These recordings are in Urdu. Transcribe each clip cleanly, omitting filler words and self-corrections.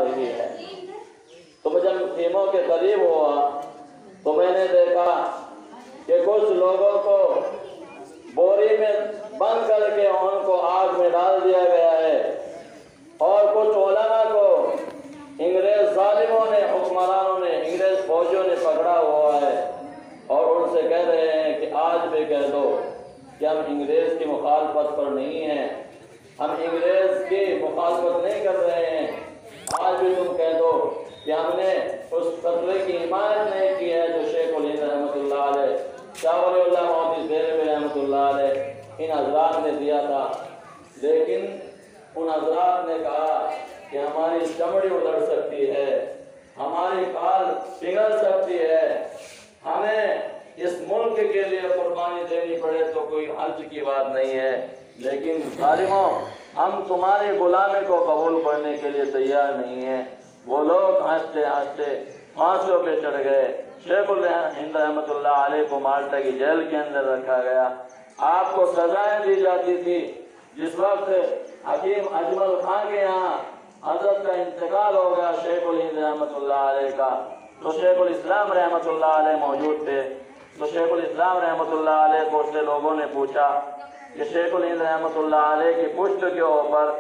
رہی ہے۔ تو جب خیموں کے قریب ہوا تو میں نے دیکھا کہ کچھ لوگوں کو بوری میں بند کر کے ان کو آگ میں ڈال دیا گیا ہے، اور کچھ علماء کو انگریز ظالموں نے، حکمرانوں نے، انگریز فوجیوں نے پکڑا ہوا ہے، اور ان سے کہہ رہے ہیں کہ آج بھی کہہ دو کہ ہم انگریز کی مخالفت پر نہیں ہیں، ہم انگریز کی مخالفت نہیں کر رہے ہیں، آج بھی تم کہہ دو کہ ہم نے اس فتوے کی حمایت نہیں کی ہے جو شیخ الہند رحمۃ اللہ علیہ، شاہ ولی اللہ محمد دہلوی رحمۃ اللہ علیہ ان حضرات نے دیا تھا۔ لیکن ان حضرات نے کہا کہ ہماری چمڑی ادھڑ سکتی ہے، ہماری کھال پگھل سکتی ہے، ہمیں اس ملک کے لیے قربانی دینی پڑے تو کوئی حرج کی بات نہیں ہے، لیکن ظالموں ہم تمہاری غلامی کو قبول کرنے کے لیے تیار نہیں ہیں۔ وہ لوگ ہنستے ہنستے پھانسیوں پہ چڑھ گئے۔ شیخ الہند رحمۃ اللہ علیہ کو مالٹا کی جیل کے اندر رکھا گیا۔ آپ کو سزائیں دی جاتی تھی۔ جس وقت حکیم اجمل خان کے یہاں حضرت کا انتقال ہو گیا شیخ الہند رحمۃ اللہ علیہ کا، تو شیخ الاسلام رحمۃ اللہ علیہ موجود تھے۔ تو شیخ الاسلام رحمۃ اللہ علیہ کو سے لوگوں نے پوچھا کہ شیخ الہند رحمۃ اللہ علیہ کی پشت کے اوپر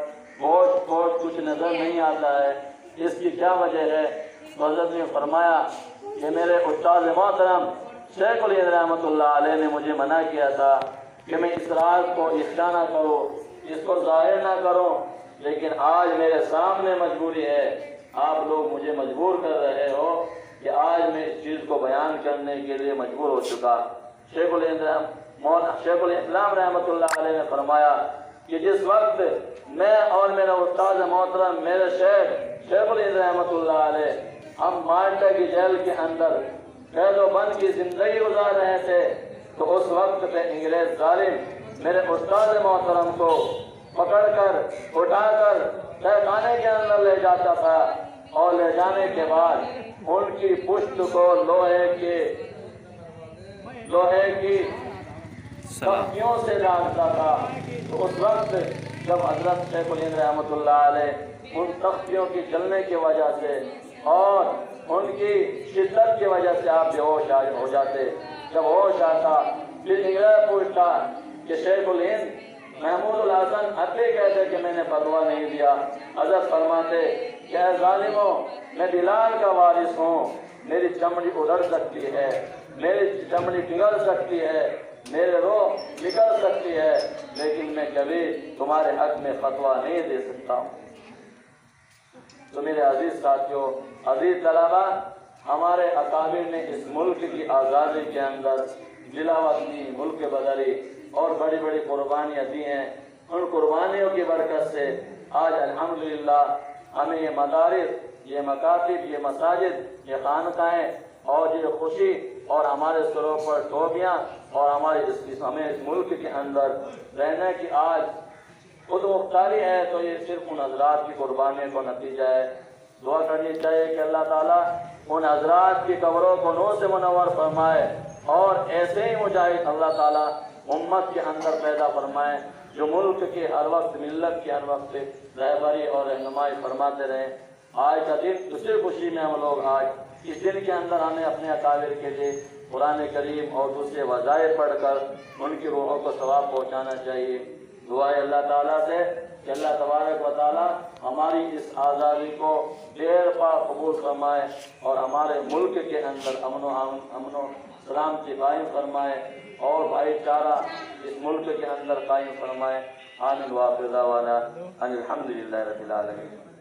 گوشت کچھ نظر نہیں آتا ہے، اس کی کیا وجہ ہے؟ تو حضرت نے فرمایا کہ میرے استاد محترم شیخ الہند رحمۃ اللہ علیہ نے مجھے منع کیا تھا کہ میں اس راز کو افشا نہ کروں، اس کو ظاہر نہ کروں، لیکن آج میرے سامنے مجبوری ہے، آپ لوگ مجھے مجبور کر رہے ہو کہ آج میں اس چیز کو بیان کرنے کے لیے مجبور ہو چکا۔ شیخ الاسلام رحمۃ اللہ علیہ نے فرمایا کہ جس وقت میں اور میرا استاد محترم میرے شیخ الہند رحمۃ اللہ علیہ ہم مالٹا کی جیل کے اندر قید و بند کی زندگی گزار رہے تھے، تو اس وقت پہ انگریز ظالم میرے استاد محترم کو پکڑ کر اٹھا کر تہہ خانے کے اندر لے جاتا تھا، اور لے جانے کے بعد ان کی پشت کو لوہے کی تختیوں سے ڈالتا تھا۔ تو اس وقت جب حضرت شیخ الہند رحمۃ اللہ علیہ ان تختیوں کی چلنے کی وجہ سے اور ان کی شدت کی وجہ سے آپ بے ہوش ہو جاتے، جب ہوش آتا پھر انگریز پوچھتا کہ شیخ الہند محمود الحسن اب بھی کہتے کہ میں نے فتویٰ نہیں دیا۔ حضرت فرماتے کہ اے ظالموں، میں بلال کا وارث ہوں، میری چمڑی ادھڑ سکتی ہے، میری چمڑی پگھل سکتی ہے، میرے روح نکل سکتی ہے، لیکن میں کبھی تمہارے حق میں فتویٰ نہیں دے سکتا ہوں۔ تو میرے عزیز ساتھیوں، عزیز طلبہ، ہمارے اکابر نے اس ملک کی آزادی کے اندر دلاوت دی، ملک بدری اور بڑی بڑی قربانیاں دی ہیں۔ ان قربانیوں کی برکت سے آج الحمدللہ ہمیں یہ مدارس، یہ مکاتب، یہ مساجد، یہ خانقاہیں اور یہ خوشی اور ہمارے سروں پر ٹوپیاں اور ہمیں اس ملک کے اندر رہنے کی آج خود مختاری ہے، تو یہ صرف ان حضرات کی قربانی کو نتیجہ ہے۔ دعا کرنی چاہیے کہ اللہ تعالیٰ ان حضرات کی قبروں کو نور سے منور فرمائے، اور ایسے ہی مجاہد اللہ تعالیٰ امت کے اندر پیدا فرمائے جو ملک کے ہر وقت، ملت کے ہر وقت رہبری اور رہنمائی فرماتے رہیں۔ آج کا دن دوسری خوشی میں ہم لوگ آج اس دن کے اندر ہمیں اپنے اکابر کے لیے قرآن کریم اور دوسرے وظائف پڑھ کر ان کی روحوں کو ثواب پہنچانا چاہیے۔ دعا ہے اللہ تعالیٰ سے کہ اللہ تبارک و تعالیٰ ہماری اس آزادی کو دیر پا قبول فرمائے، اور ہمارے ملک کے اندر امن و سلامتی قائم فرمائے، اور بھائی چارہ اس ملک کے اندر قائم فرمائے۔ آمین وآخر دعوانا ان الحمدللہ رب العالمین۔